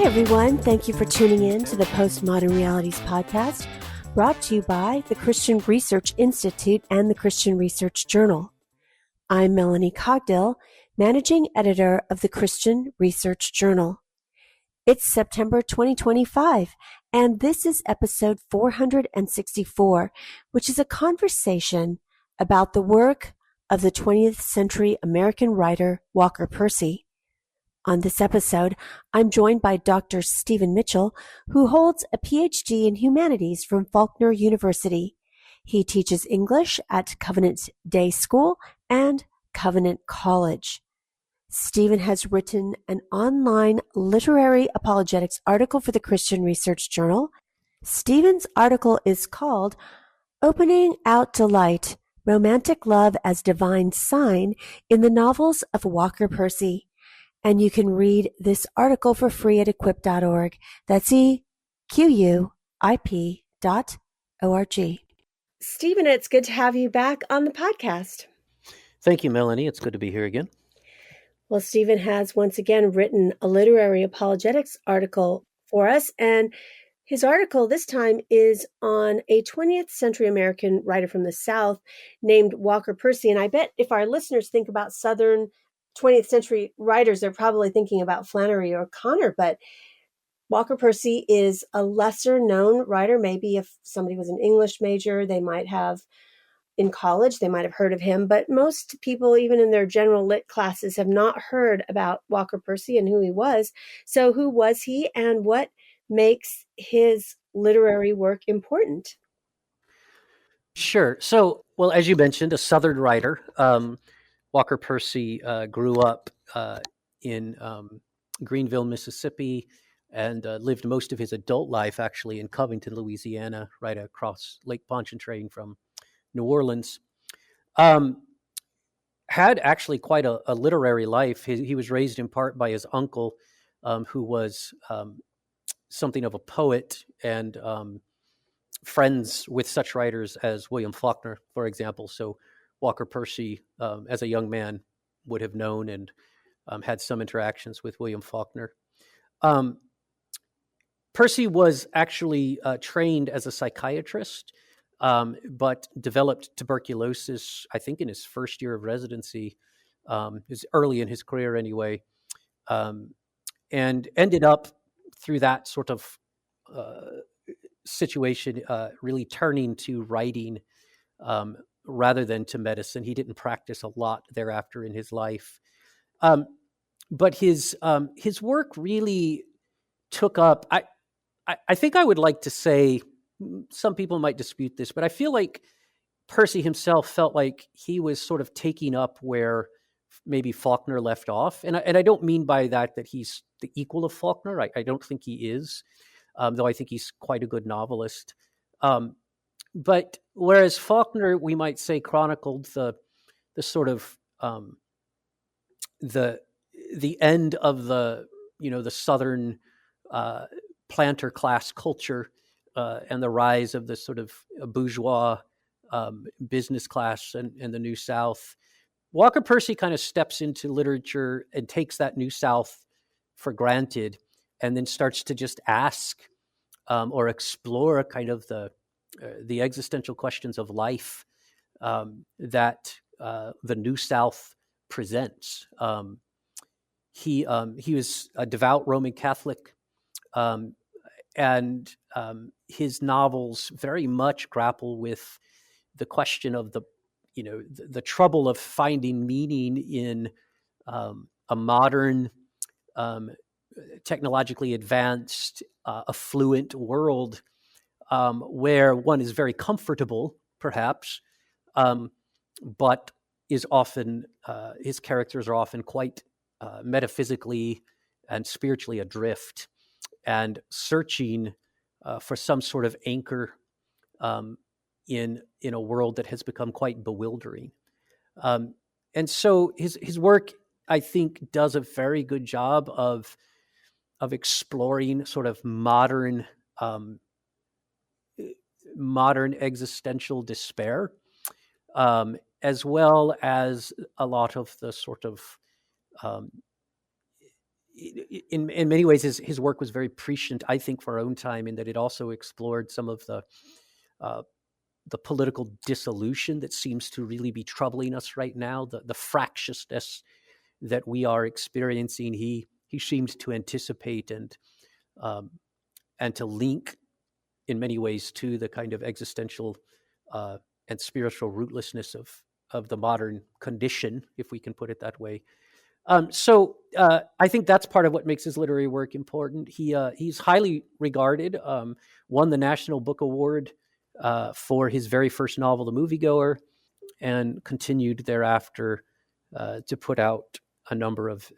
everyone. Thank you for tuning in to the Postmodern Realities podcast, brought to you by the Christian Research Institute and the Christian Research Journal. I'm Melanie Cogdill, managing editor of the Christian Research Journal. It's September 2025, and this is episode 464, which is a conversation about the work of the 20th century American writer Walker Percy. On this episode, I'm joined by Dr. Stephen Mitchell, who holds a PhD in humanities from Faulkner University. He teaches English at Covenant Day School and Covenant College. Stephen has written an online literary apologetics article for the Christian Research Journal. Stephen's article is called Opening Out to Light, Romantic Love as Divine Sign in the Novels of Walker Percy. And you can read this article for free at equip.org. That's equip.org. Stephen, it's good to have you back on the podcast. Thank you, Melanie. It's good to be here again. Well, Stephen has once again written a literary apologetics article for us, and his article this time is on a 20th century American writer from the South named Walker Percy. And I bet if our listeners think about Southern 20th century writers, they're probably thinking about Flannery or Connor, but Walker Percy is a lesser known writer. Maybe if somebody was an English major, they might have in college, they might have heard of him, but most people, even in their general lit classes, have not heard about Walker Percy and who he was. So who was he and what makes his literary work important? Sure. So, well, as you mentioned, a Southern writer, Walker Percy grew up in Greenville, Mississippi, and lived most of his adult life actually in Covington, Louisiana, right across Lake Pontchartrain from New Orleans. Had actually quite a literary life. He was raised in part by his uncle, who was something of a poet and friends with such writers as William Faulkner, for example. So Walker Percy, as a young man, would have known and had some interactions with William Faulkner. Percy was actually trained as a psychiatrist, but developed tuberculosis, I think, in his first year of residency, is early in his career anyway, and ended up through that sort of situation really turning to writing rather than to medicine. He didn't practice a lot thereafter in his life. But his work really took up, I think I would like to say, some people might dispute this, but I feel like Percy himself felt like he was sort of taking up where maybe Faulkner left off. And I don't mean by that he's the equal of Faulkner. I don't think he is, though I think he's quite a good novelist. But whereas Faulkner, we might say, chronicled the sort of the end of the Southern planter class culture and the rise of the sort of bourgeois business class and the New South, Walker Percy kind of steps into literature and takes that New South for granted, and then starts to just ask or explore kind of the existential questions of life that the New South presents. He was a devout Roman Catholic, and his novels very much grapple with the question of the trouble of finding meaning in a modern, technologically advanced, affluent world where one is very comfortable, perhaps, but is often his characters are often quite metaphysically and spiritually adrift, and searching for some sort of anchor in a world that has become quite bewildering. And so his work, I think, does a very good job of exploring sort of modern existential despair, as well as a lot of the sort of in many ways, his work was very prescient, I think, for our own time, in that it also explored some of uh, the political dissolution that seems to really be troubling us right now, the fractiousness that we are experiencing. He seems to anticipate um, and to link in many ways to the kind of existential and spiritual rootlessness of the modern condition, if we can put it that way. So I think that's part of what makes his literary work important. He's highly regarded. Won the National Book Award for his very first novel, The Moviegoer, and continued thereafter to put out a number of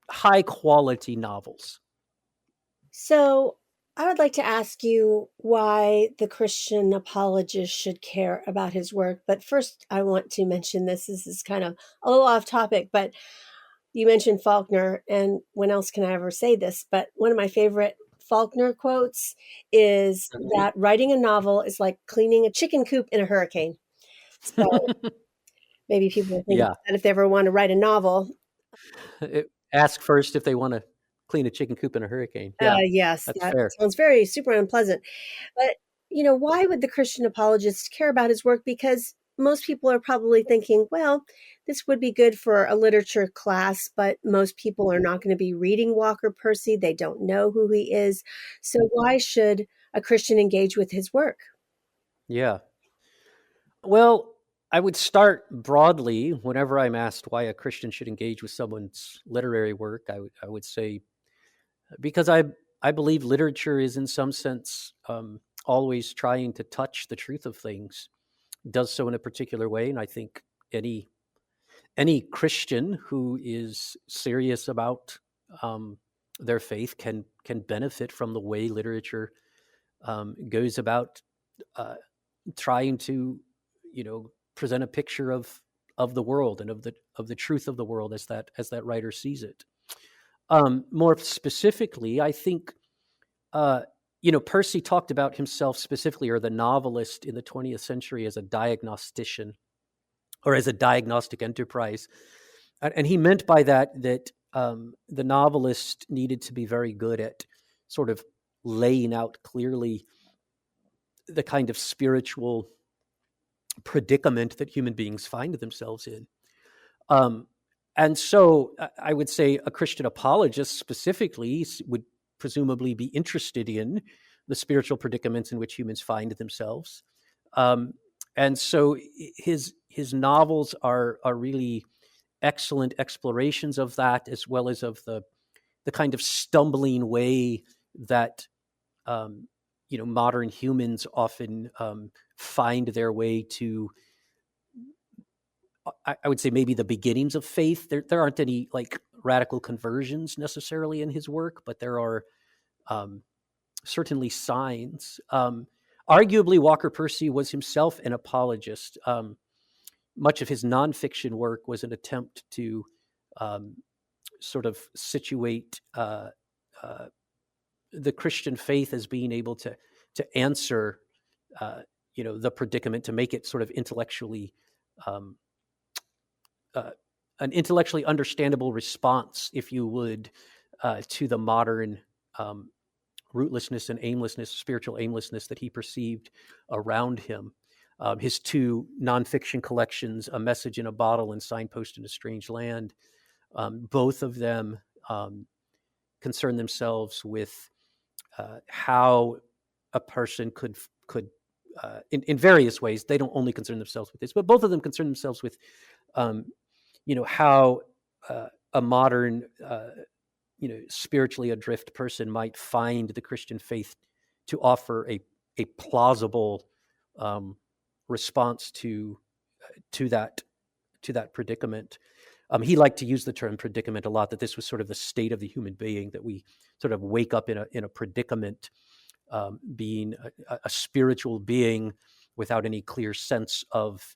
high quality novels. So I would like to ask you why the Christian apologist should care about his work. But first, I want to mention this. This is kind of a little off topic, but you mentioned Faulkner, and when else can I ever say this? But one of my favorite Faulkner quotes is that writing a novel is like cleaning a chicken coop in a hurricane. So maybe people will think Yeah. about that if they ever want to write a novel. Ask first if they want to clean a chicken coop in a hurricane. Yeah, Yes, that's that fair. sounds very super unpleasant. But, why would the Christian apologist care about his work? Because most people are probably thinking, well, this would be good for a literature class, but most people are not going to be reading Walker Percy. They don't know who he is. So why should a Christian engage with his work? Yeah. Well, I would start broadly whenever I'm asked why a Christian should engage with someone's literary work. I would say because I believe literature is in some sense always trying to touch the truth of things, does so in a particular way, and I think any Christian who is serious about their faith can benefit from the way literature goes about trying to, present a picture of the world and of the truth of the world as that writer sees it. More specifically, I think Percy talked about himself specifically, or the novelist in the 20th century, as a diagnostician or as a diagnostic enterprise. And he meant by that the novelist needed to be very good at sort of laying out clearly the kind of spiritual predicament that human beings find themselves in. And so I would say a Christian apologist specifically would presumably be interested in the spiritual predicaments in which humans find themselves. And so his novels are really excellent explorations of that, as well as of the kind of stumbling way that modern humans often find their way to, I would say, maybe the beginnings of faith. There aren't any like radical conversions necessarily in his work, but there are certainly signs. Arguably, Walker Percy was himself an apologist. Much of his nonfiction work was an attempt to sort of situate the Christian faith as being able to answer, the predicament, to make it sort of intellectually an intellectually understandable response, if you would, to the modern rootlessness and aimlessness, spiritual aimlessness that he perceived around him. His two nonfiction collections, A Message in a Bottle and Signpost in a Strange Land, both of them concern themselves with how a person could in various ways. They don't only concern themselves with this, but both of them concern themselves with how a modern spiritually adrift person might find the Christian faith to offer a plausible response to that predicament. He liked to use the term predicament a lot, that this was sort of the state of the human being, that we sort of wake up in a predicament, being a spiritual being without any clear sense of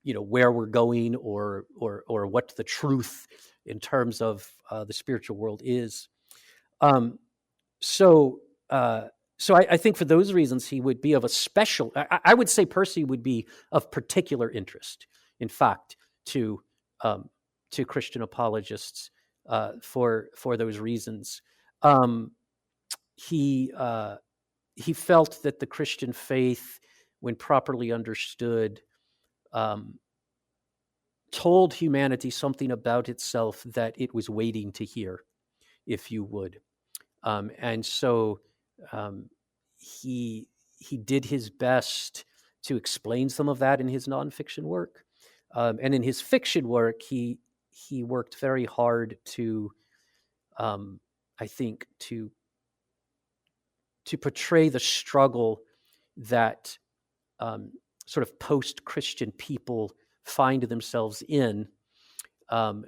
where we're going or what the truth in terms of the spiritual world is. So I think for those reasons he would be of a special. I would say Percy would be of particular interest, in fact, to to Christian apologists for those reasons. Um, he felt that the Christian faith, when properly understood, told humanity something about itself that it was waiting to hear, if you would. And so he did his best to explain some of that in his nonfiction work, and in his fiction work, he worked very hard to, I think, to portray the struggle that sort of post-Christian people find themselves in, and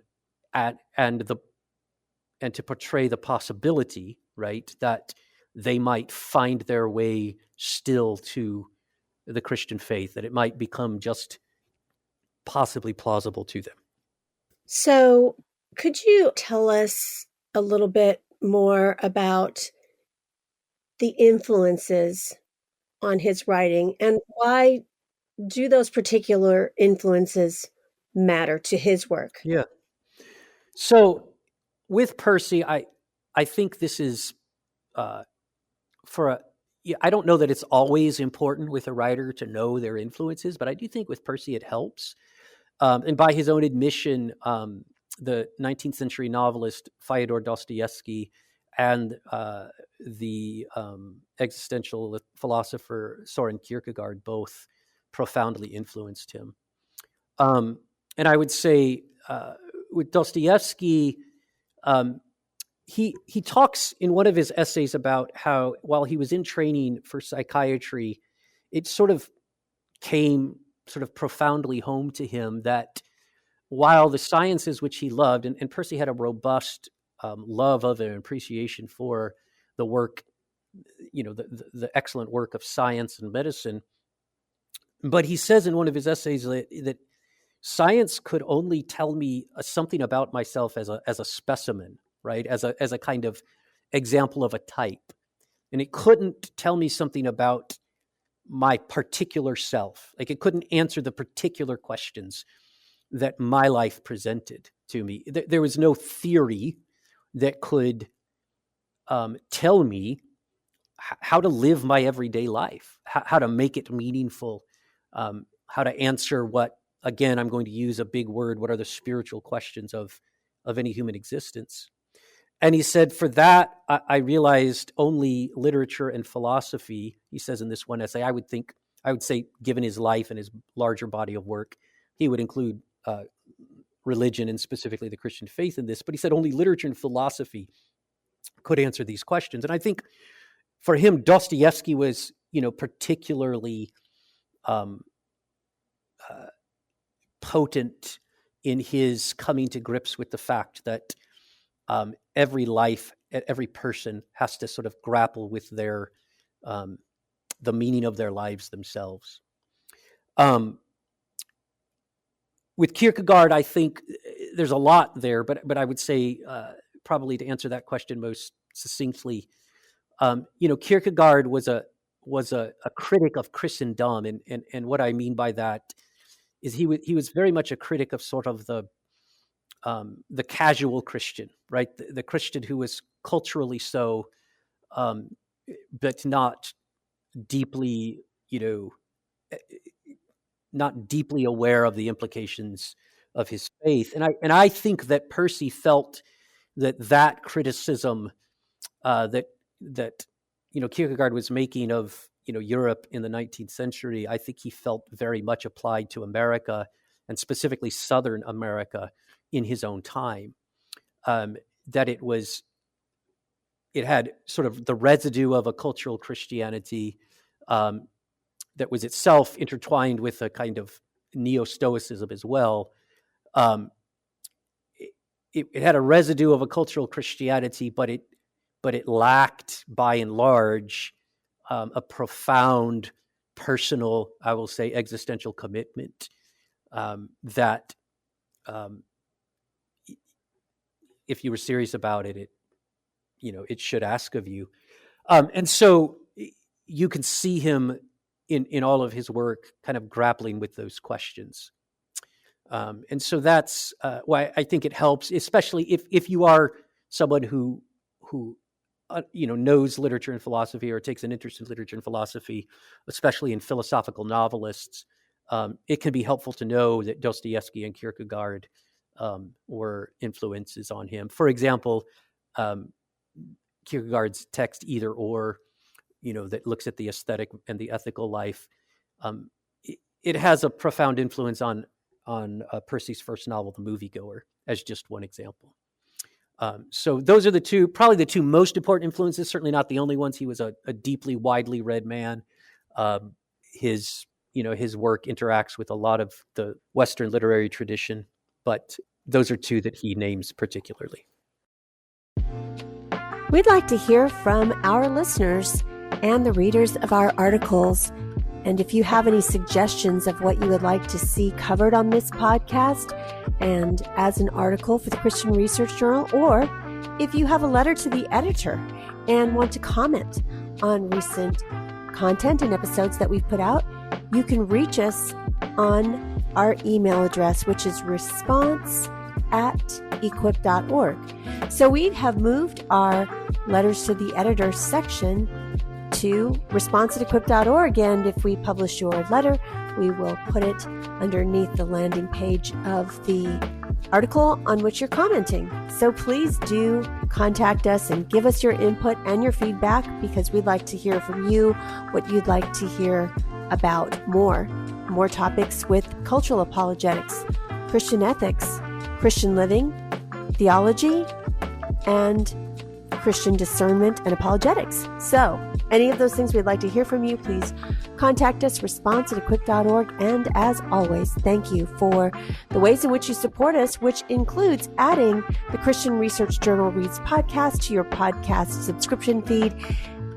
to portray the possibility, right, that they might find their way still to the Christian faith, that it might become just possibly plausible to them. So, could you tell us a little bit more about the influences on his writing, and why do those particular influences matter to his work? Yeah. So with Percy, I think this is I don't know that it's always important with a writer to know their influences, but I do think with Percy it helps. And by his own admission, the 19th century novelist Fyodor Dostoevsky and the existential philosopher Soren Kierkegaard both profoundly influenced him. And I would say with Dostoevsky, he talks in one of his essays about how while he was in training for psychiatry, it sort of came sort of profoundly home to him that while the sciences which he loved, and Percy had a robust love of and appreciation for the work, the excellent work of science and medicine, but he says in one of his essays that science could only tell me something about myself as a specimen, right, as a kind of example of a type, and it couldn't tell me something about my particular self. Like it couldn't answer the particular questions that my life presented to me. There was no theory that could tell me how to live my everyday life, how to make it meaningful, how to answer what, again, I'm going to use a big word, what are the spiritual questions of any human existence. And he said, for that, I realized only literature and philosophy. He says in this one essay, I would say, given his life and his larger body of work, he would include religion and specifically the Christian faith in this. But he said only literature and philosophy could answer these questions. And I think for him, Dostoevsky was, particularly potent in his coming to grips with the fact that every life, every person has to sort of grapple with their the meaning of their lives themselves. With Kierkegaard, I think there's a lot there, but I would say probably to answer that question most succinctly, Kierkegaard was a critic of Christendom, and what I mean by that is he was very much a critic of sort of the casual Christian, right? The Christian who was culturally so, but not deeply, not deeply aware of the implications of his faith. And I think that Percy felt that criticism that Kierkegaard was making of Europe in the 19th century, I think he felt very much applied to America, and specifically Southern America in his own time. That it had sort of the residue of a cultural Christianity that was itself intertwined with a kind of neo-Stoicism as well. It had a residue of a cultural Christianity, but it lacked, by and large, a profound personal, I will say, existential commitment that, if you were serious about it, it should ask of you. And so you can see him in all of his work kind of grappling with those questions. And so that's why I think it helps, especially if you are someone who knows literature and philosophy or takes an interest in literature and philosophy, especially in philosophical novelists. It can be helpful to know that Dostoevsky and Kierkegaard were influences on him. For example, Kierkegaard's text Either or, that looks at the aesthetic and the ethical life, it has a profound influence on Percy's first novel, The Moviegoer, as just one example. So those are probably the two most important influences. Certainly not the only ones. He was a deeply, widely read man. His work interacts with a lot of the Western literary tradition, but those are two that he names particularly. We'd like to hear from our listeners and the readers of our articles. And if you have any suggestions of what you would like to see covered on this podcast and as an article for the Christian Research Journal, or if you have a letter to the editor and want to comment on recent content and episodes that we've put out, you can reach us on our email address, which is response@equip.org. So we have moved our letters to the editor section to response@equip.org, and if we publish your letter, we will put it underneath the landing page of the article on which you're commenting. So please do contact us and give us your input and your feedback, because we'd like to hear from you what you'd like to hear about more topics with cultural apologetics, Christian ethics, Christian living, theology, and Christian discernment and apologetics. So any of those things we'd like to hear from you, please contact us, response@equip.org. And as always, thank you for the ways in which you support us, which includes adding the Christian Research Journal Reads podcast to your podcast subscription feed.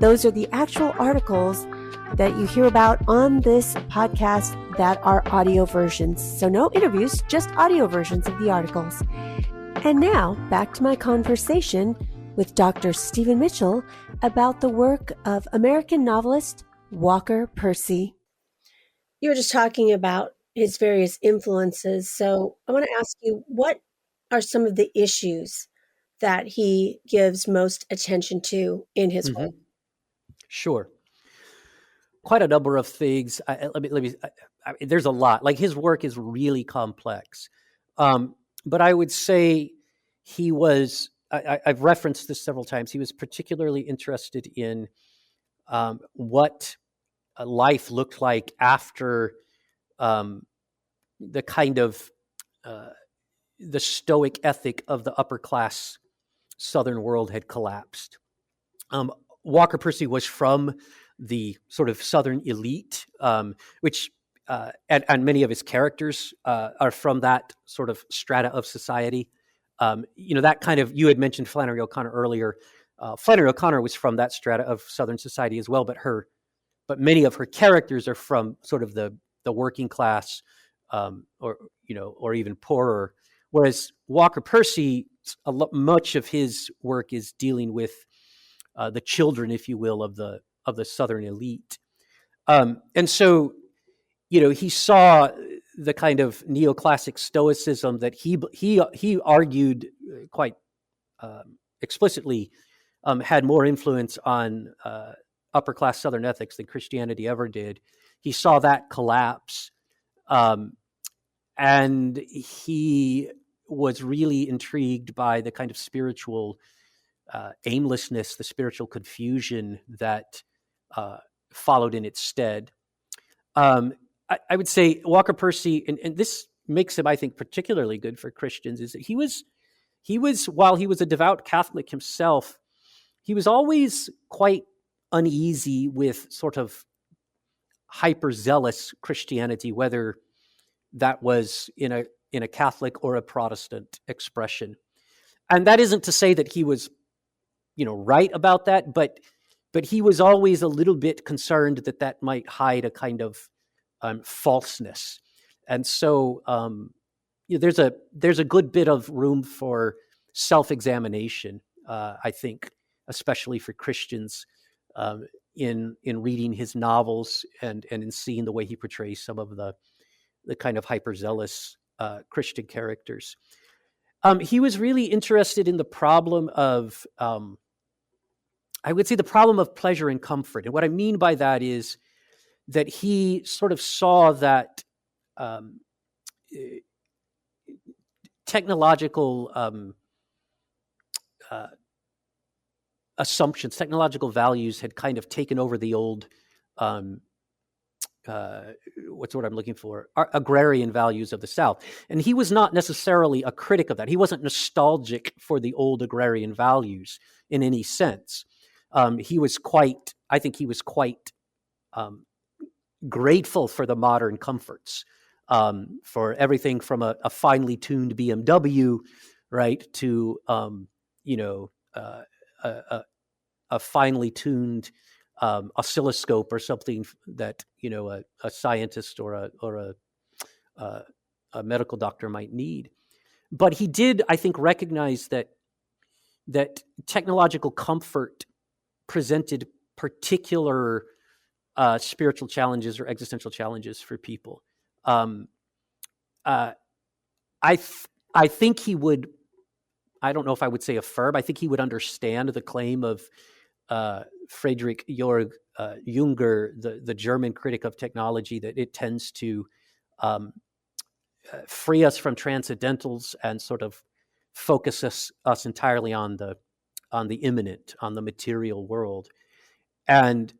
Those are the actual articles that you hear about on this podcast that are audio versions. So no interviews, just audio versions of the articles. And now back to my conversation with Dr. Stephen Mitchell about the work of American novelist Walker Percy. You were just talking about his various influences. So I want to ask you, what are some of the issues that he gives most attention to in his work? Sure. Quite a number of things. There's a lot. Like, his work is really complex. But I would say he was, I've referenced this several times, he was particularly interested in what life looked like after the kind of the Stoic ethic of the upper class Southern world had collapsed. Walker Percy was from the sort of Southern elite, which and many of his characters are from that sort of strata of society. That kind of, you had mentioned Flannery O'Connor earlier. Flannery O'Connor was from that strata of Southern society as well, but many of her characters are from sort of the working class, or even poorer. Whereas Walker Percy, much of his work is dealing with the children, if you will, of the Southern elite. And so, he saw the kind of neoclassic Stoicism that he argued quite explicitly had more influence on upper class Southern ethics than Christianity ever did. He saw that collapse, and he was really intrigued by the kind of spiritual aimlessness, the spiritual confusion that followed in its stead. I would say Walker Percy, and this makes him, I think, particularly good for Christians, is that he was, while he was a devout Catholic himself, he was always quite uneasy with sort of hyper-zealous Christianity, whether that was in a Catholic or a Protestant expression. And that isn't to say that he was, right about that, but he was always a little bit concerned that might hide a kind of falseness. And so there's a good bit of room for self-examination, I think, especially for Christians, in reading his novels and in seeing the way he portrays some of the kind of hyperzealous Christian characters. He was really interested in the problem of, I would say, the problem of pleasure and comfort. And what I mean by that is that he sort of saw that um, technological assumptions, technological values had kind of taken over the old, um, what's the word I'm looking for, agrarian values of the South. And he was not necessarily a critic of that. He wasn't nostalgic for the old agrarian values in any sense. I think he was quite grateful for the modern comforts, for everything from a finely tuned BMW, right, to a finely tuned oscilloscope or something that a scientist or a medical doctor might need. But he did, I think, recognize that technological comfort presented particular spiritual challenges or existential challenges for people. I think he would. I don't know if I would say affirm. I think he would understand the claim of Friedrich Georg Junger, the German critic of technology, that it tends to free us from transcendentals and sort of focus us entirely on the immanent, on the material world, and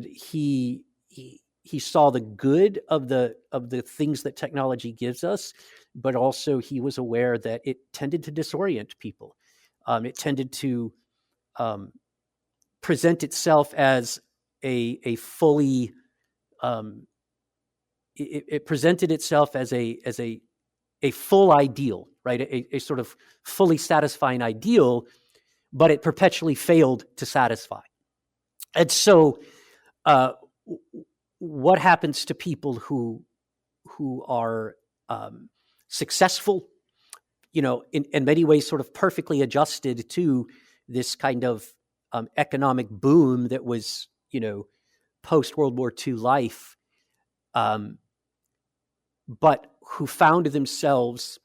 he saw the good of the things that technology gives us, but also he was aware that it tended to disorient people. It tended to present itself as a fully it presented itself as a full ideal, right? A sort of fully satisfying ideal, but it perpetually failed to satisfy. And so, what happens to people who are successful, in many ways, sort of perfectly adjusted to this kind of economic boom that was, post World War II life, but who found themselves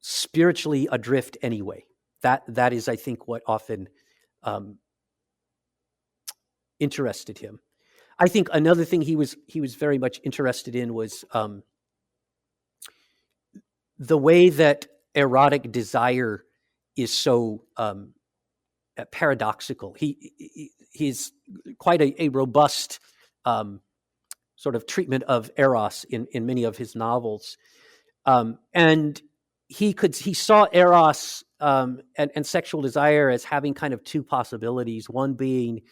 spiritually adrift anyway. That is, I think, what often interested him. I think another thing he was very much interested in was the way that erotic desire is so paradoxical. He's quite a robust sort of treatment of eros in many of his novels, and he saw eros and sexual desire as having kind of two possibilities. One being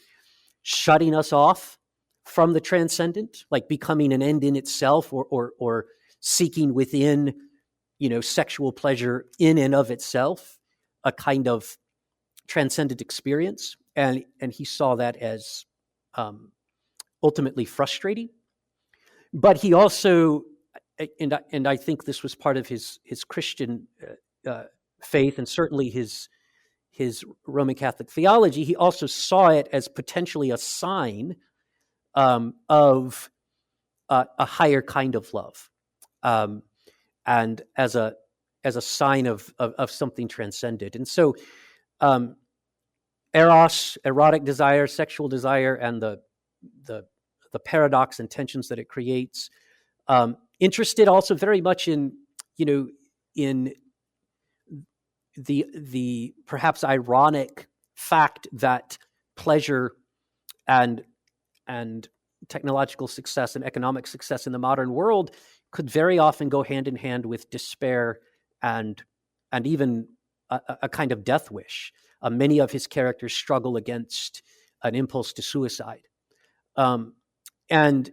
shutting us off from the transcendent, like becoming an end in itself, or seeking within, sexual pleasure in and of itself, a kind of transcendent experience, and he saw that as ultimately frustrating. But he also, and I think this was part of his Christian faith, and certainly his Roman Catholic theology, he also saw it as potentially a sign of a higher kind of love, and as a sign of something transcendent. And so, eros, erotic desire, sexual desire, and the paradox and tensions that it creates. Interested also very much in in the perhaps ironic fact that pleasure and technological success and economic success in the modern world could very often go hand in hand with despair and even a kind of death wish. Many of his characters struggle against an impulse to suicide, and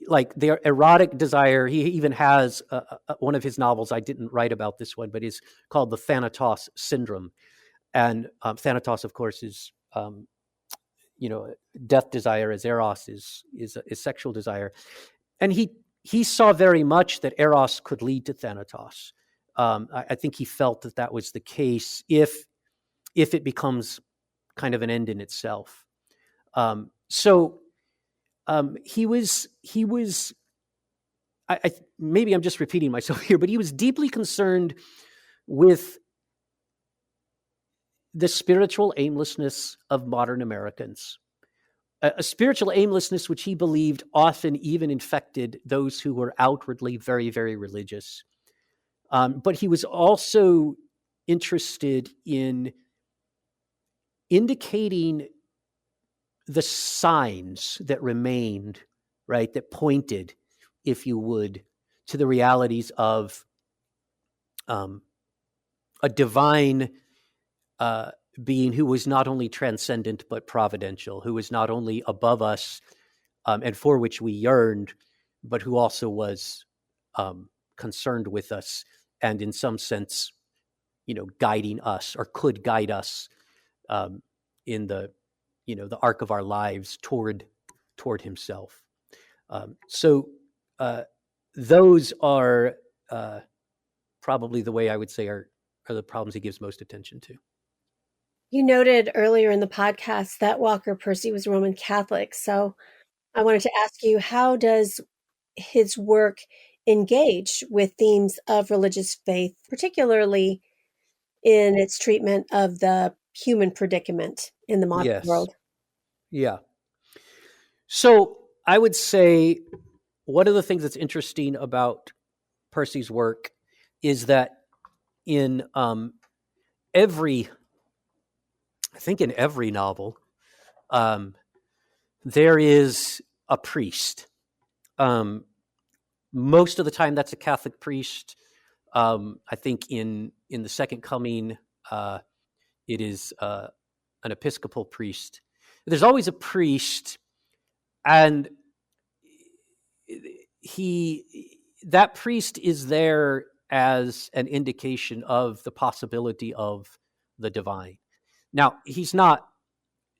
like their erotic desire. He even has one of his novels. I didn't write about this one, but is called the Thanatos Syndrome. And Thanatos, of course, is death desire, as eros is sexual desire. And he saw very much that eros could lead to Thanatos. I think he felt that was the case if it becomes kind of an end in itself. So he was maybe I'm just repeating myself here, but he was deeply concerned with the spiritual aimlessness of modern Americans, a spiritual aimlessness which he believed often even infected those who were outwardly very, very religious. But he was also interested in indicating the signs that remained, right, that pointed, if you would, to the realities of a divine being who was not only transcendent but providential, who was not only above us and for which we yearned, but who also was concerned with us and in some sense, guiding us or could guide us in the arc of our lives toward himself. So those are probably the way I would say are the problems he gives most attention to. You noted earlier in the podcast that Walker Percy was Roman Catholic. So I wanted to ask you, how does his work engage with themes of religious faith, particularly in its treatment of the human predicament in the modern Yes. world? Yeah. So I would say one of the things that's interesting about Percy's work is that in every novel, there is a priest. Most of the time, that's a Catholic priest. I think in the Second Coming, it is an Episcopal priest. There's always a priest, and that priest is there as an indication of the possibility of the divine. Now, he's not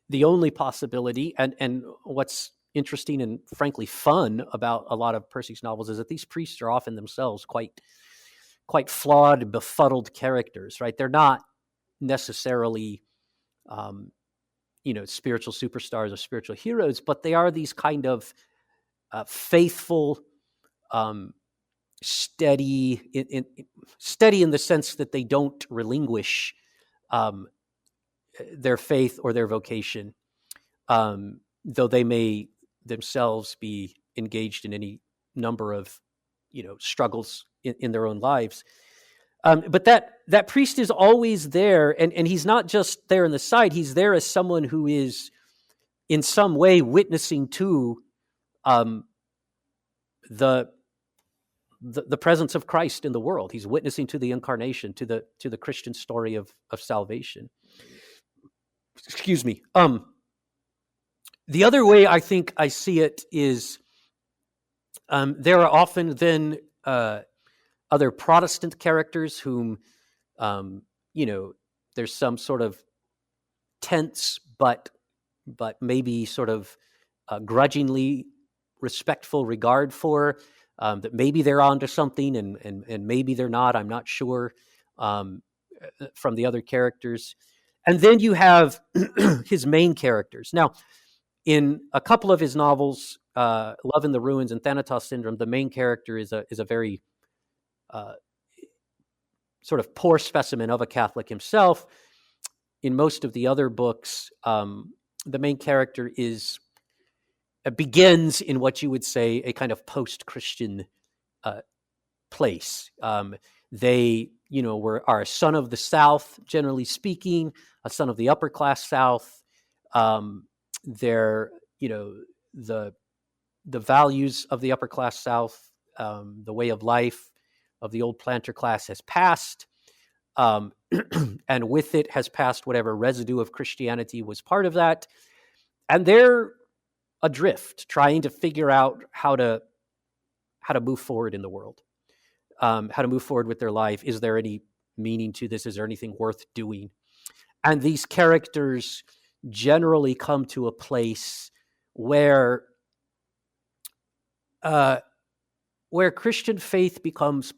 the only possibility, and what's interesting and frankly fun about a lot of Percy's novels is that these priests are often themselves quite flawed, befuddled characters, right? They're not necessarily spiritual superstars or spiritual heroes, but they are these kind of faithful, steady in the sense that they don't relinquish their faith or their vocation, though they may themselves be engaged in any number of struggles in their own lives. But that priest is always there, and he's not just there on the side. He's there as someone who is in some way witnessing to the presence of Christ in the world. He's witnessing to the incarnation, to the Christian story of salvation. Excuse me. The other way I think I see it is there are often then other Protestant characters whom, there's some sort of tense but maybe sort of grudgingly respectful regard for, that maybe they're onto something and maybe they're not. I'm not sure from the other characters. And then you have his main characters. Now, in a couple of his novels, Love in the Ruins and Thanatos Syndrome, the main character is a very sort of poor specimen of a Catholic himself. In most of the other books, the main character begins in what you would say a kind of post-Christian place. They, are a son of the South, generally speaking, a son of the upper class South. They're, the values of the upper class South, the way of life of the old planter class has passed. And with it has passed whatever residue of Christianity was part of that. And they're adrift, trying to figure out how to move forward in the world, how to move forward with their life. Is there any meaning to this? Is there anything worth doing? And these characters generally come to a place where Christian faith becomes,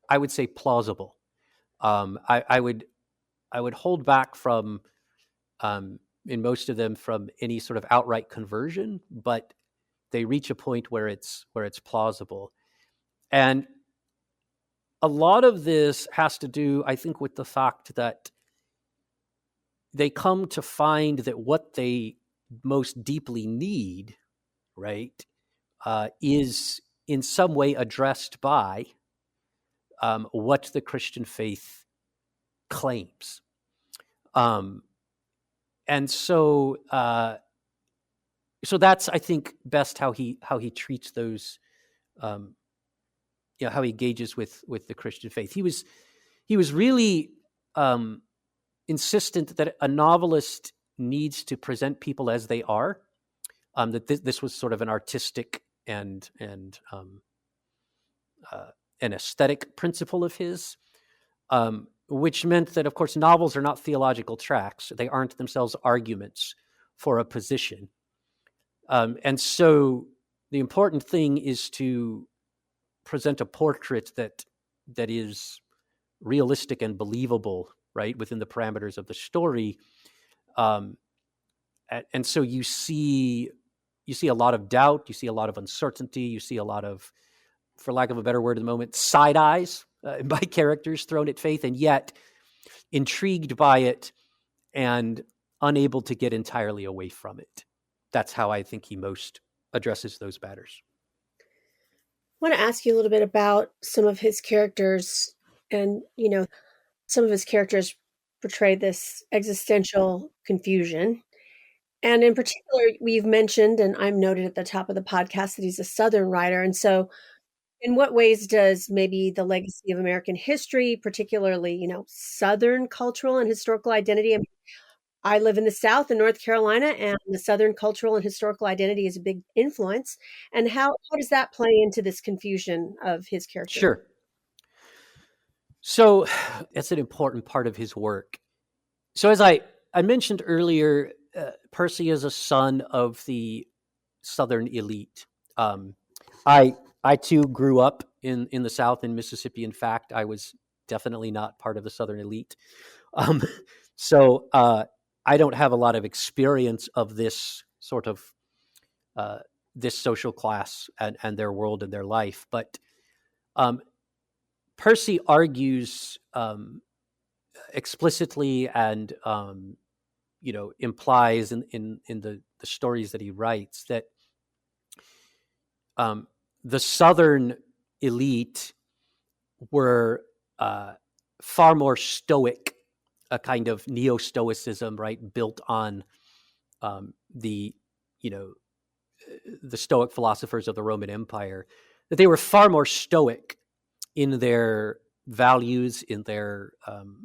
I would say, plausible. I would hold back from, in most of them, from any sort of outright conversion, but they reach a point where it's plausible. And a lot of this has to do, I think, with the fact that they come to find that what they most deeply need, right, is in some way addressed by what the Christian faith claims. And so that's, I think, best how he treats those, how he engages with the Christian faith. He was really insistent that a novelist needs to present people as they are. That this was sort of an artistic and an aesthetic principle of his, which meant that, of course, novels are not theological tracts. They aren't themselves arguments for a position. And so the important thing is to present a portrait that is realistic and believable, right, within the parameters of the story. And so you see a lot of doubt, you see a lot of uncertainty, you see a lot of, for lack of a better word at the moment, side eyes by characters thrown at faith, and yet intrigued by it and unable to get entirely away from it. That's how I think he most addresses those matters. I want to ask you a little bit about some of his characters. And, some of his characters portray this existential confusion. And in particular, we've mentioned, and I'm noted at the top of the podcast, that he's a Southern writer. And so in what ways does maybe the legacy of American history, particularly, Southern cultural and historical identity? I mean, I live in the South in North Carolina, and the Southern cultural and historical identity is a big influence. And how does that play into this confusion of his character? Sure. So that's an important part of his work. So as I mentioned earlier, Percy is a son of the Southern elite. I too grew up in the South in Mississippi. In fact, I was definitely not part of the Southern elite. So I don't have a lot of experience of this sort of this social class and their world and their life. But Percy argues explicitly and implies in the stories that he writes that the Southern elite were far more stoic, a kind of neo-stoicism, right, built on the Stoic philosophers of the Roman Empire, that they were far more stoic in their values, in their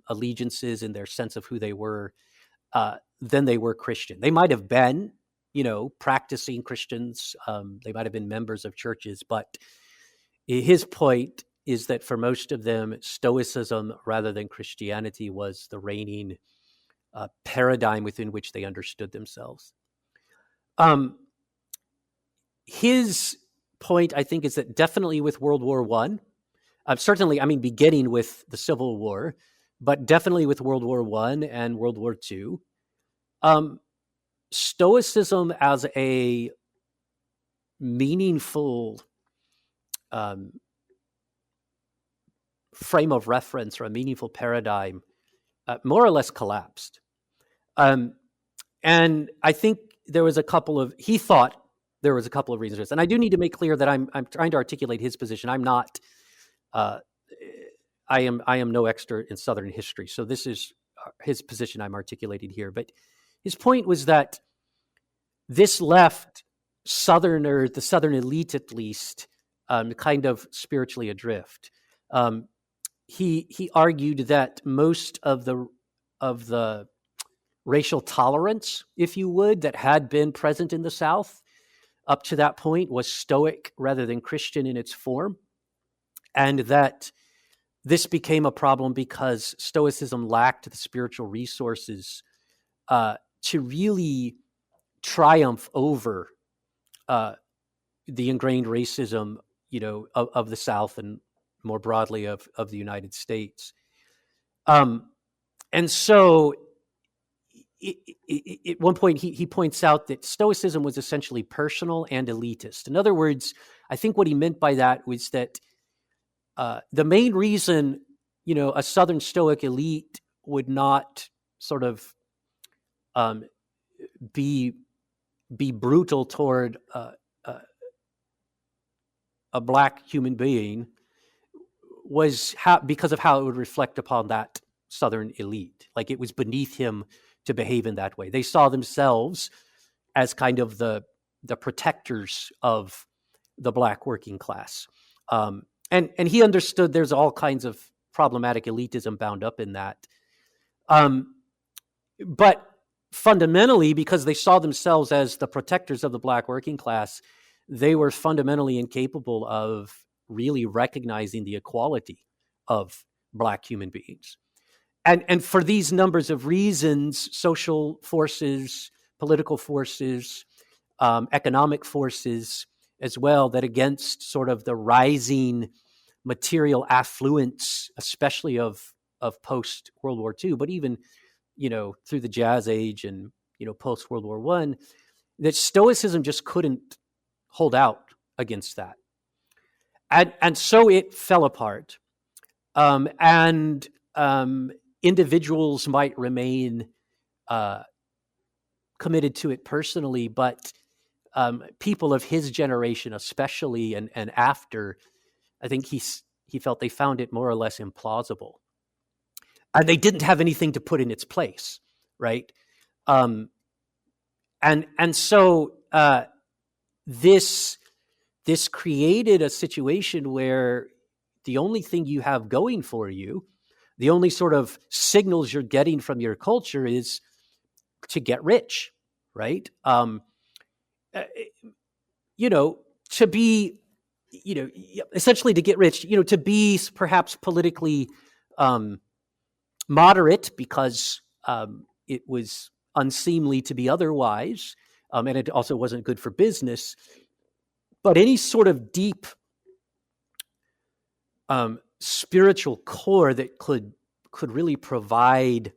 allegiances, in their sense of who they were, than they were Christian. They might have been, practicing Christians. They might have been members of churches, but his point is that for most of them, Stoicism rather than Christianity was the reigning paradigm within which they understood themselves. His point, I think, is that definitely with World War I, certainly, beginning with the Civil War, but definitely with World War I and World War II, Stoicism as a meaningful frame of reference or a meaningful paradigm more or less collapsed. And I think he thought there was a couple of reasons. And I do need to make clear that I'm trying to articulate his position. I'm not, I am no expert in Southern history. So this is his position I'm articulating here. But his point was that this left the Southern elite at least, kind of spiritually adrift. He argued that most of the racial tolerance, if you would, that had been present in the South up to that point was Stoic rather than Christian in its form, and that this became a problem because Stoicism lacked the spiritual resources to really triumph over the ingrained racism, of the South and more broadly of the United States. And so at one point he points out that Stoicism was essentially personal and elitist. In other words, I think what he meant by that was that the main reason, a Southern Stoic elite would not sort of um, be brutal toward a black human being was because of how it would reflect upon that Southern elite. Like, it was beneath him to behave in that way. They saw themselves as kind of the protectors of the black working class. And he understood there's all kinds of problematic elitism bound up in that. But fundamentally, because they saw themselves as the protectors of the black working class, they were fundamentally incapable of really recognizing the equality of black human beings. And for these numbers of reasons, social forces, political forces, economic forces as well, that against sort of the rising material affluence, especially of post World War II, but even through the Jazz Age and post World War I, that Stoicism just couldn't hold out against that, and so it fell apart. And individuals might remain committed to it personally, but people of his generation, especially, and after, I think he felt they found it more or less implausible, and they didn't have anything to put in its place, right? And so this created a situation where the only thing you have going for you, the only sort of signals you're getting from your culture, is to get rich, right? To be, essentially to get rich, to be perhaps politically moderate, because it was unseemly to be otherwise, and it also wasn't good for business. But any sort of deep spiritual core that could really provide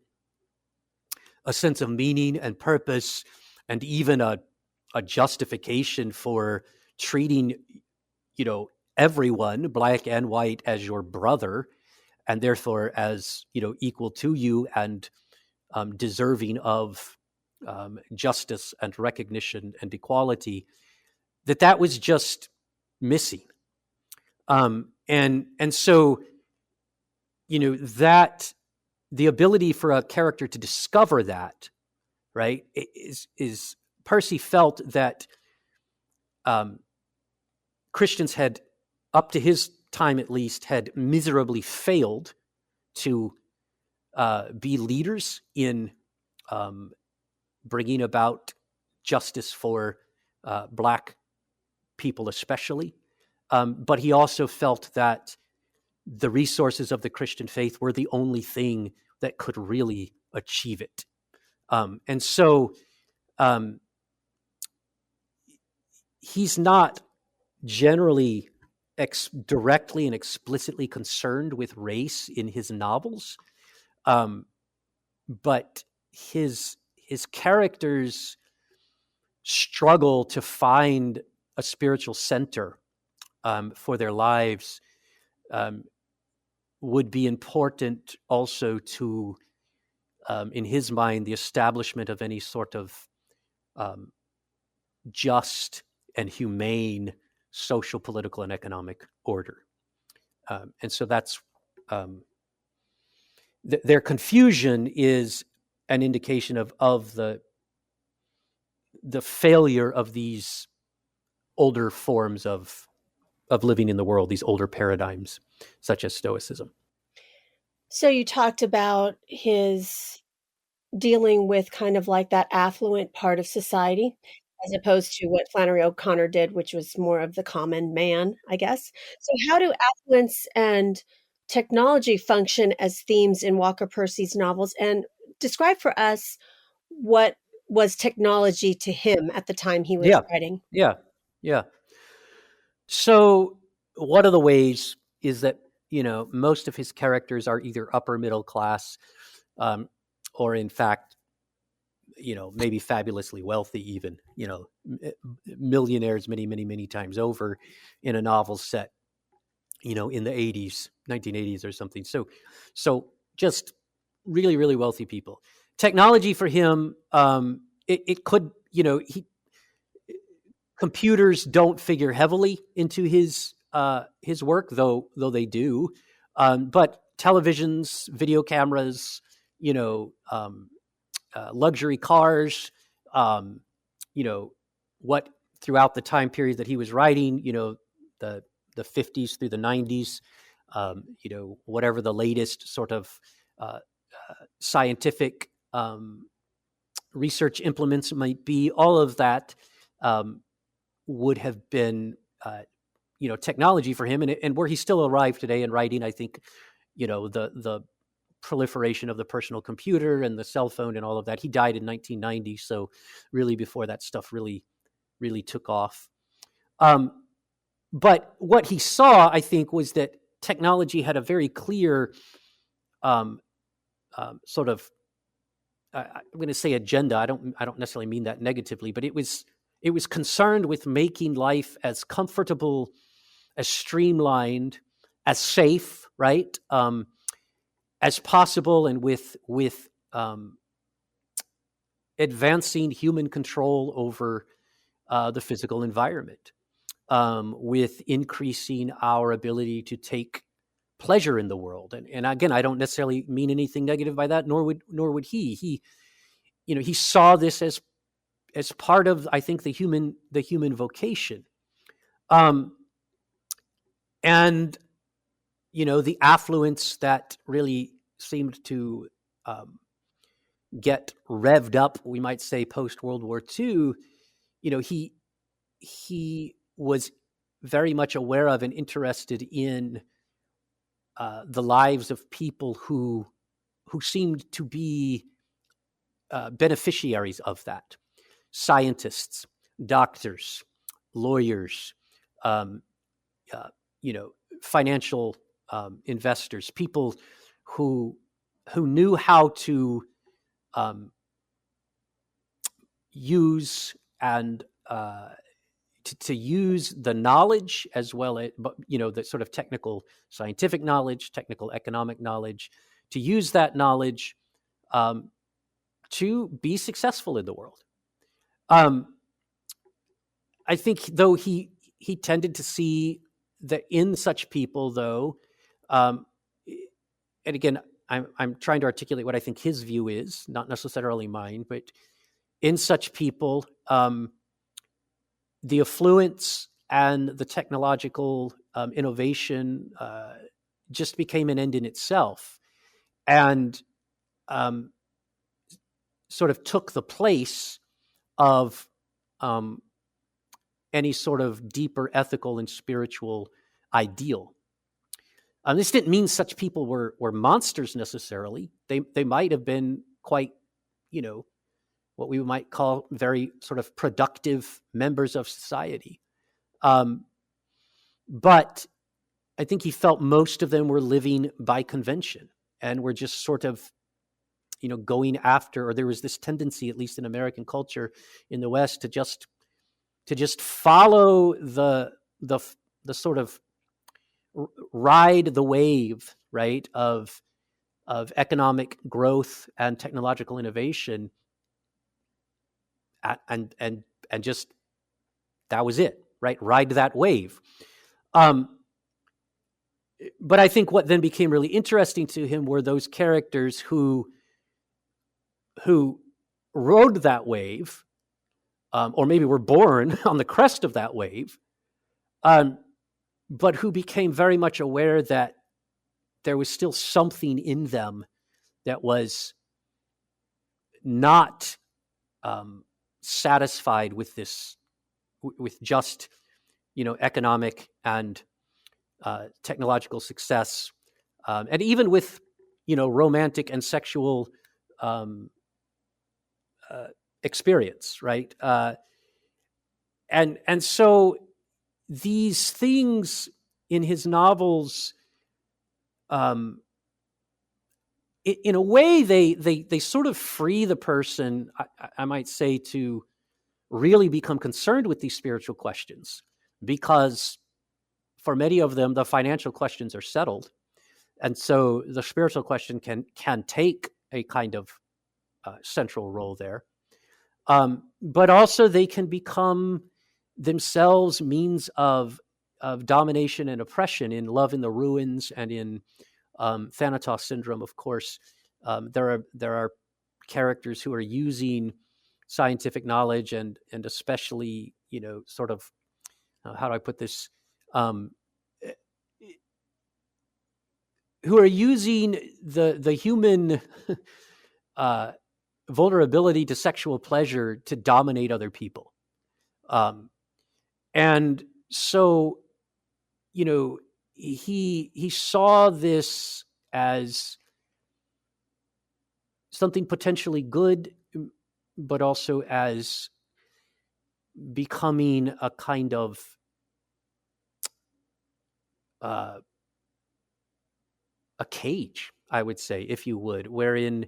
a sense of meaning and purpose, and even a justification for treating, everyone, black and white, as your brother, and therefore as equal to you, and deserving of justice and recognition and equality, that was just missing. And so, that the ability for a character to discover that, right, is Percy felt that Christians had, up to his time at least, had miserably failed to be leaders in bringing about justice for black people especially. But he also felt that the resources of the Christian faith were the only thing that could really achieve it. And so he's not generally directly and explicitly concerned with race in his novels, but his characters struggle to find a spiritual center for their lives, would be important also to, in his mind, the establishment of any sort of just and humane social, political, and economic order. And so that's their confusion is an indication of the failure of these older forms of living in the world, these older paradigms, such as Stoicism. So you talked about his dealing with kind of like that affluent part of society, as opposed to what Flannery O'Connor did, which was more of the common man, I guess. So how do affluence and technology function as themes in Walker Percy's novels? And describe for us what was technology to him at the time he was writing. Yeah. So one of the ways is that, most of his characters are either upper middle class, or in fact, maybe fabulously wealthy, even, millionaires many, many, many times over, in a novel set in the 80s, 1980s or something. So just really, really wealthy people. Technology for him, it could, computers don't figure heavily into his work, though they do. But televisions, video cameras, luxury cars, um, what throughout the time period that he was writing, the 50s through the 90s, whatever the latest sort of scientific research implements might be, all of that would have been, technology for him, and where he still arrived today in writing, I think, the proliferation of the personal computer and the cell phone and all of that. He died in 1990, so really before that stuff really, really took off. But what he saw, I think, was that technology had a very clear sort of, I'm going to say agenda. I don't necessarily mean that negatively, but it was concerned with making life as comfortable, as streamlined, as safe, right, as possible, and with advancing human control over the physical environment, with increasing our ability to take pleasure in the world. And again, I don't necessarily mean anything negative by that, nor would he. He saw this as part of, I think, the human vocation, and the affluence that really seemed to get revved up, we might say, post World War II. He was very much aware of and interested in the lives of people who seemed to be beneficiaries of that: scientists, doctors, lawyers, financial investors, people who knew how to use and to use the knowledge, as well as, the sort of technical scientific knowledge, technical economic knowledge, to use that knowledge to be successful in the world. I think, though, he tended to see that in such people, though, and again, I'm trying to articulate what I think his view is, not necessarily mine, but in such people, the affluence and the technological innovation just became an end in itself, and sort of took the place of any sort of deeper ethical and spiritual ideal. This didn't mean such people were monsters necessarily. They might have been quite, what we might call very sort of productive members of society. But I think he felt most of them were living by convention and were just sort of, going after, or there was this tendency, at least in American culture in the West, to just follow the sort of ride the wave, right, of economic growth and technological innovation, and just, that was it, right? Ride that wave. But I think what then became really interesting to him were those characters who rode that wave, or maybe were born on the crest of that wave, but who became very much aware that there was still something in them that was not satisfied with this, with just, economic and technological success, and even with, romantic and sexual experience, right? And so these things in his novels, in a way, they sort of free the person, I might say, to really become concerned with these spiritual questions, because for many of them, the financial questions are settled, and so the spiritual question can take a kind of central role there. But also they can become themselves means of domination and oppression. In Love in the Ruins and in Thanatos Syndrome, of course, there are characters who are using scientific knowledge and especially, sort of, how do I put this? Who are using the human vulnerability to sexual pleasure to dominate other people. And so, he saw this as something potentially good, but also as becoming a kind of a cage, I would say, if you would, wherein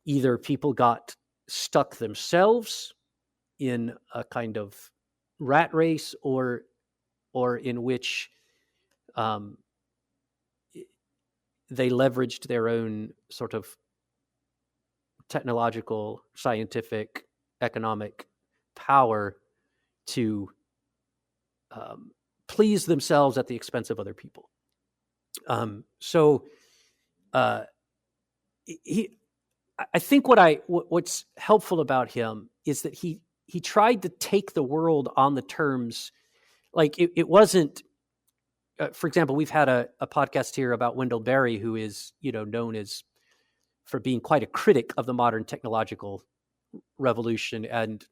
either people got stuck themselves in a kind of rat race, or in which they leveraged their own sort of technological, scientific, economic power to please themselves at the expense of other people. So I think what's helpful about him is that he tried to take the world on the terms, like it wasn't. For example, we've had a podcast here about Wendell Berry, who is known as for being quite a critic of the modern technological revolution and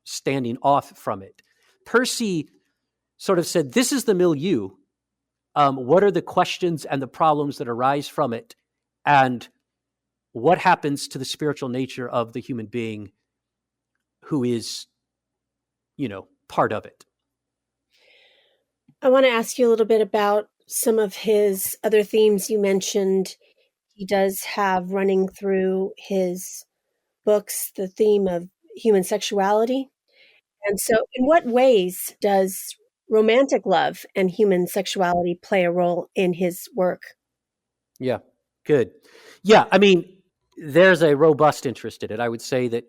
standing off from it. Percy sort of said, "This is the milieu. What are the questions and the problems that arise from it, and what happens to the spiritual nature of the human being who is, part of it?" I want to ask you a little bit about some of his other themes. You mentioned he does have running through his books the theme of human sexuality. And so, in what ways does romantic love and human sexuality play a role in his work? Yeah, good. Yeah, I mean, there's a robust interest in it. I would say that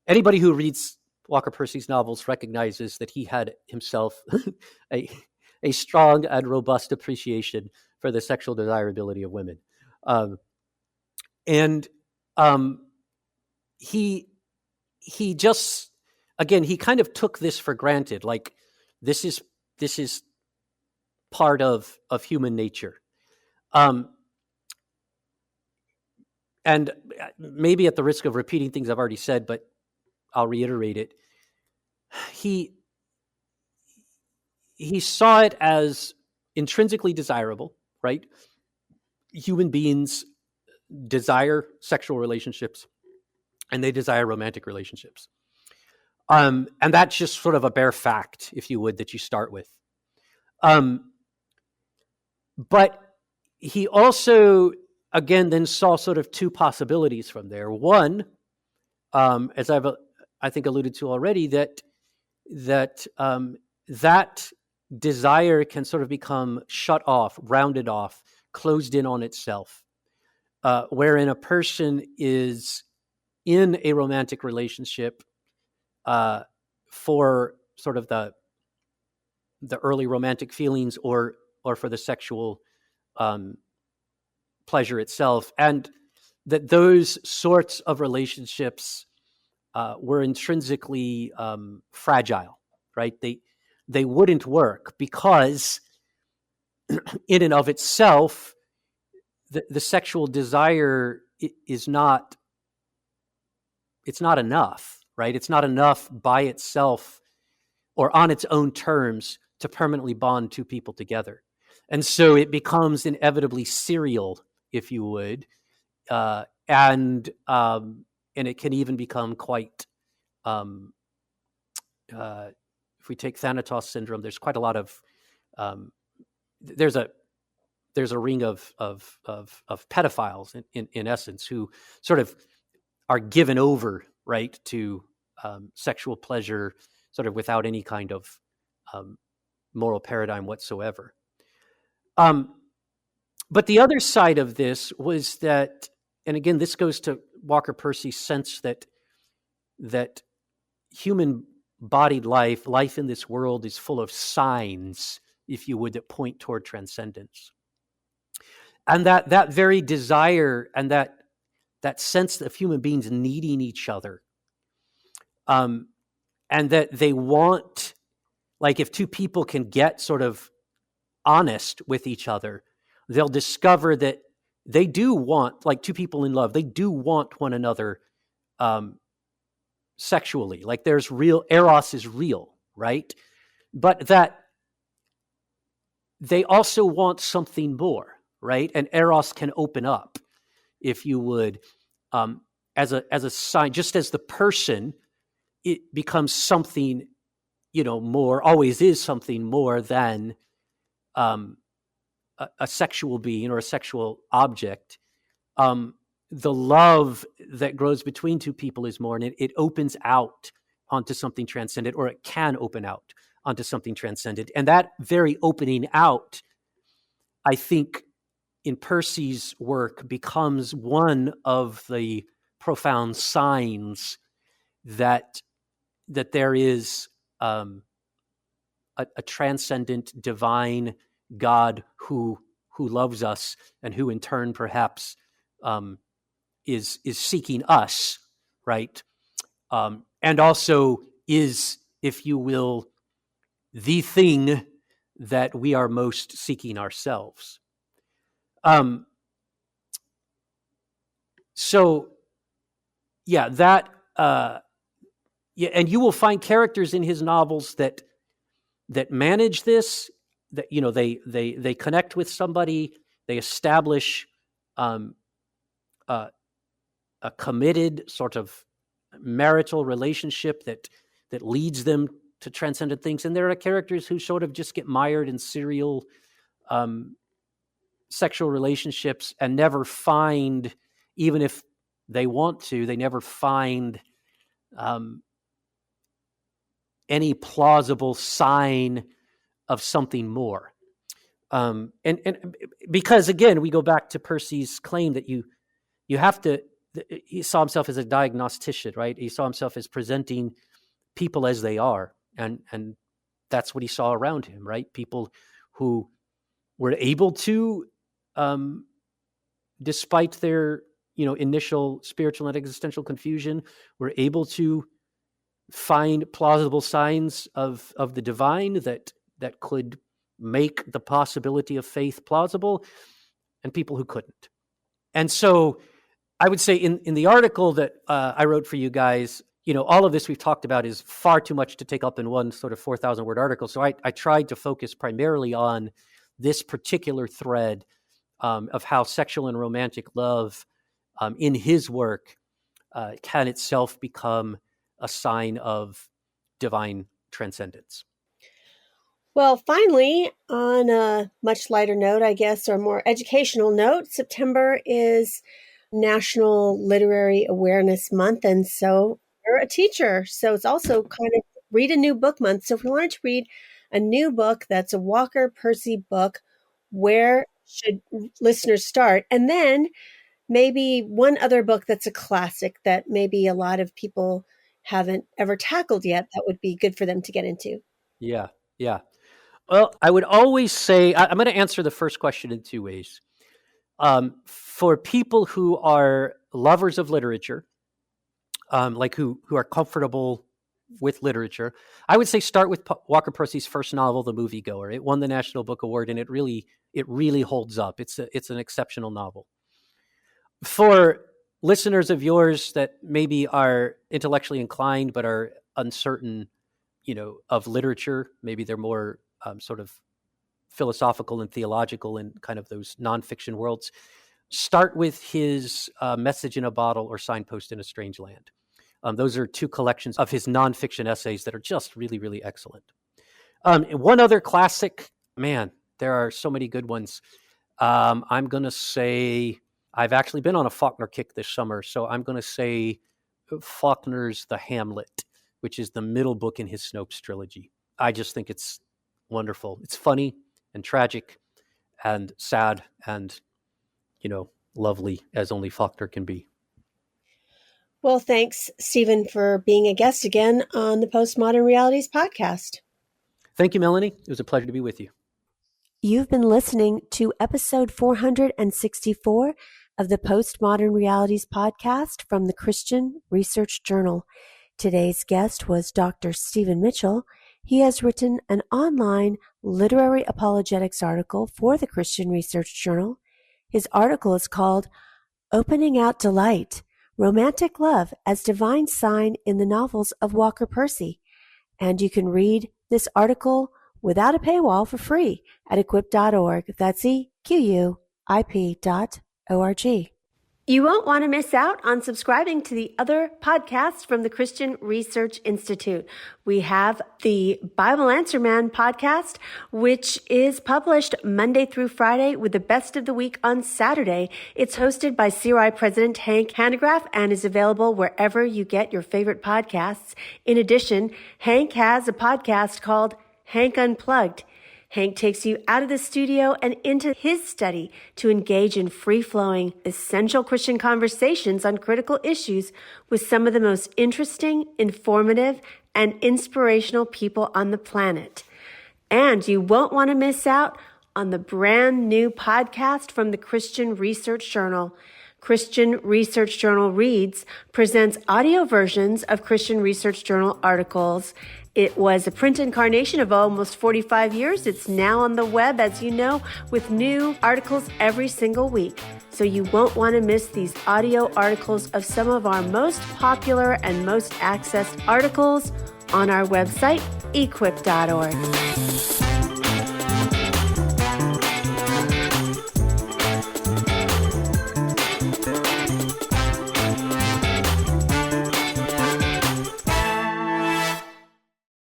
anybody who reads Walker Percy's novels recognizes that he had himself a strong and robust appreciation for the sexual desirability of women. And he just, again, he kind of took this for granted. Like, this is part of human nature. And maybe at the risk of repeating things I've already said, but I'll reiterate it. He saw it as intrinsically desirable, right? Human beings desire sexual relationships, and they desire romantic relationships. And that's just sort of a bare fact, if you would, that you start with. But he also, again, then saw sort of two possibilities from there. One, as I think alluded to already, that desire can sort of become shut off, rounded off, closed in on itself, wherein a person is in a romantic relationship for sort of the early romantic feelings, or for the sexual pleasure itself, and that those sorts of relationships were intrinsically fragile, right? They wouldn't work because in and of itself, the sexual desire is not, it's not enough, right? It's not enough by itself or on its own terms to permanently bond two people together. And so it becomes inevitably serial, if you would, and it can even become quite, if we take Thanatos Syndrome, there's quite a lot of, there's a ring of pedophiles in essence, who sort of are given over, right, to sexual pleasure, sort of without any kind of moral paradigm whatsoever. But the other side of this was that, and again, this goes to Walker Percy's sense that human bodied life in this world is full of signs, if you would, that point toward transcendence. And that very desire and that sense of human beings needing each other, and that they want, like if two people can get sort of honest with each other, they'll discover that they do want, like two people in love, they do want one another sexually. Like there's real, eros is real, right? But that they also want something more, right? And eros can open up, if you would, as a sign, just as the person, it becomes something, more, always is something more than a sexual being or a sexual object. The love that grows between two people is more, and it opens out onto something transcendent, or it can open out onto something transcendent. And that very opening out, I think, in Percy's work becomes one of the profound signs that there is a transcendent, divine God who loves us, and who in turn perhaps is seeking us, right? And also is, if you will, the thing that we are most seeking ourselves. So, yeah, that, and you will find characters in his novels that manage this, that, they connect with somebody, they establish a committed sort of marital relationship that leads them to transcendent things. And there are characters who sort of just get mired in serial sexual relationships and never find, even if they want to, they never find any plausible sign of something more. And because, again, we go back to Percy's claim that you have to, he saw himself as a diagnostician, right? He saw himself as presenting people as they are. And that's what he saw around him, right? People who were able to, despite their, initial spiritual and existential confusion, were able to find plausible signs of the divine that could make the possibility of faith plausible, and people who couldn't. And so I would say in the article that I wrote for you guys, all of this we've talked about is far too much to take up in one sort of 4,000-word article. So I tried to focus primarily on this particular thread of how sexual and romantic love in his work can itself become a sign of divine transcendence. Well, finally, on a much lighter note, I guess, or more educational note, September is National Literary Awareness Month. And so you're a teacher. So it's also kind of read a new book month. So if we wanted to read a new book that's a Walker Percy book, where should listeners start? And then maybe one other book that's a classic that maybe a lot of people haven't ever tackled yet that would be good for them to get into. Yeah. Well, I would always say, I'm going to answer the first question in two ways. For people who are lovers of literature, like who are comfortable with literature, I would say start with Walker Percy's first novel, The Moviegoer. It won the National Book Award, and it really holds up. It's an exceptional novel. For listeners of yours that maybe are intellectually inclined but are uncertain, of literature, maybe they're more sort of philosophical and theological in kind of those nonfiction worlds, start with his Message in a Bottle or Signpost in a Strange Land. Those are two collections of his nonfiction essays that are just really, really excellent. One other classic, man, there are so many good ones. I'm going to say, I've actually been on a Faulkner kick this summer, so I'm going to say Faulkner's The Hamlet, which is the middle book in his Snopes trilogy. I just think it's wonderful. It's funny and tragic and sad and, lovely as only Faulkner can be. Well, thanks, Stephen, for being a guest again on the Postmodern Realities podcast. Thank you, Melanie. It was a pleasure to be with you. You've been listening to episode 464 of the Postmodern Realities podcast from the Christian Research Journal. Today's guest was Dr. Stephen Mitchell. He has written an online literary apologetics article for the Christian Research Journal. His article is called Opening Out Delight, Romantic Love as Divine Sign in the Novels of Walker Percy. And you can read this article without a paywall for free at equip.org. That's EQUIP.org. You won't want to miss out on subscribing to the other podcasts from the Christian Research Institute. We have the Bible Answer Man podcast, which is published Monday through Friday with the best of the week on Saturday. It's hosted by CRI President Hank Hanegraaff and is available wherever you get your favorite podcasts. In addition, Hank has a podcast called Hank Unplugged. Hank takes you out of the studio and into his study to engage in free-flowing, essential Christian conversations on critical issues with some of the most interesting, informative, and inspirational people on the planet. And you won't want to miss out on the brand new podcast from the Christian Research Journal. Christian Research Journal Reads presents audio versions of Christian Research Journal articles. It was a print incarnation of almost 45 years. It's now on the web, as you know, with new articles every single week. So you won't want to miss these audio articles of some of our most popular and most accessed articles on our website, equip.org.